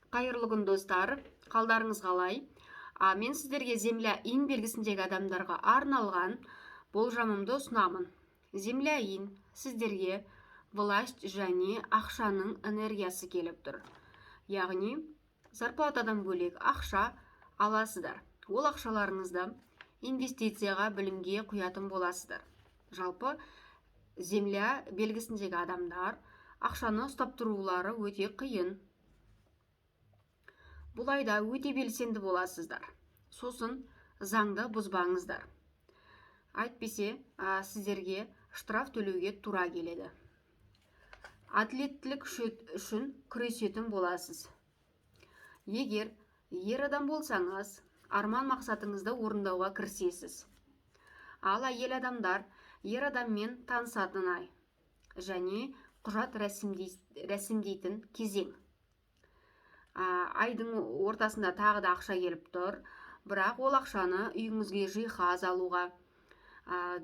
Қайырлы күн достар, қалдарыңыз қалай? Мен сіздерге Земля ин белгісіндегі адамдарға арналған болжамымды ұсынамын. Земля ин сіздерге власть және ақшаның энергиясы келіп тұр. Яғни зарплатадан бөлек ақша аласыздар. Ол ақшаларыңызды инвестицияға, білімге құятын боласыздар. Жалпы Земля белгісіндегі адамдар ақшаны ұстап тұрулары өте қиын. Бұл айда өте белсенді боласыздар. Сосын заңды бұзбаңыздар. Әйтпесе, сіздерге штраф төлеуге тура келеді. Әділеттілік үшін күресетін боласыз. Егер ер адам болсаңыз, арман мақсатыңызды орындауға кірісесіз. Ал әйел адамдар ер адаммен танысатын ай және құжат рәсімдейтін кезең. Айдың ортасында тағы да ақша келіп тұр, бірақ ол ақшаны үйіңізге жиһаз алуға,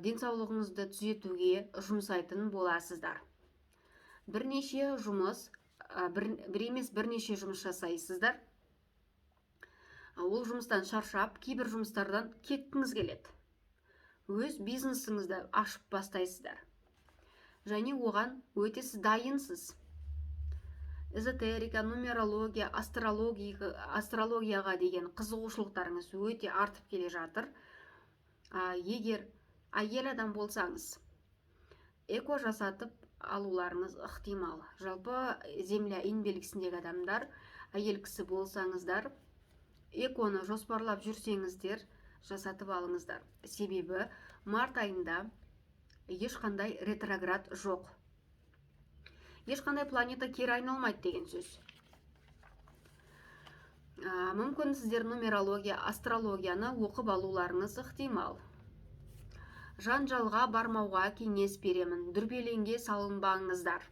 денсаулығыңызды түзетуге жұмсайтын боласыздар. Бірнеше жұмыс жасайсыздар. Ол жұмыстан шаршап, кейбір жұмыстардан кеткіңіз келеді. Өз бизнесіңізді ашып бастайсыздар. Және оған өте сіз дайынсыз. Эзотерика, нумерология, астрологияға деген қызығушылықтарыңыз өте артып келе жатыр. Егер әйел адам болсаңыз, эко жасатып алуларыңыз ықтимал. Жалпы Земля ин белгісіндегі адамдар, әйел кісі болсаңыздар, эконы жоспарлап жүрсеңіздер, жасатып алыңыздар. Себебі март айында ешқандай ретроград жоқ. Ешқандай планета кері айналмайды деген сөз. Мүмкін сіздер нумерология, астрологияны оқып алуларыңыз ықтимал. Жанжалға бармауға кеңес беремін. Дүрбелеңге салынбаңыздар.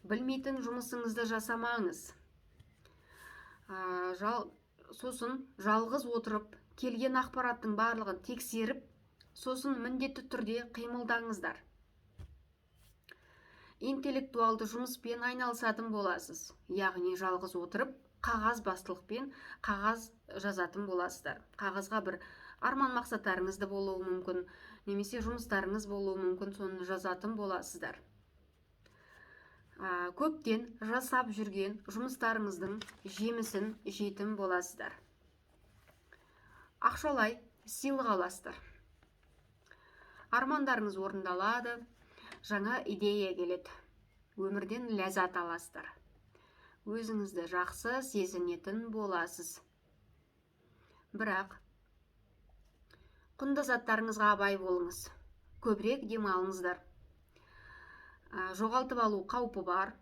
Білмейтін жұмысыңызды жасамаңыз. Сосын жалғыз отырып, келген ақпараттың барлығын тексеріп, сосын міндетті түрде қимылдаңыздар. Интеллектуалды жұмыспен айналысатын боласыз. Яғни жалғыз отырып, қағаз бастылықпен қағаз жазатын боласыздар. Қағазға бір арман мақсаттарыңызды болуы мүмкін, немесе жұмыстарыңыз болуы мүмкін, соны жазатын боласыздар. Көптен жасап жүрген жұмыстарыңыздың жемісін жейтін боласыздар. Ақшалай сыйлық аласыздар. Армандарыңыз орындалады, жаңа идея келеді. Өмірден ләззат аласыздар. Өзіңізді жақсы сезінетін боласыз. Бірақ құнды заттарыңызға абай болыңыз. Көбірек демалыңыздар. Жоғалтып алу қаупі бар.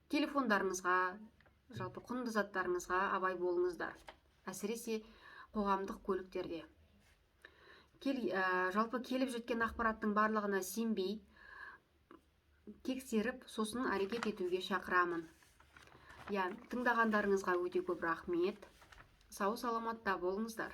Телефондарыңызға, жалпы құнды заттарыңызға абай болыңыздар. Әсіресе қоғамдық көліктерде. Жалпы келіп жеткен ақпараттың барлығына сенбей, тексеріп, сосын әрекет етуге шақырамын. Тыңдағандарыңызға өте көп рахмет. Сау саламатта болыңыздар.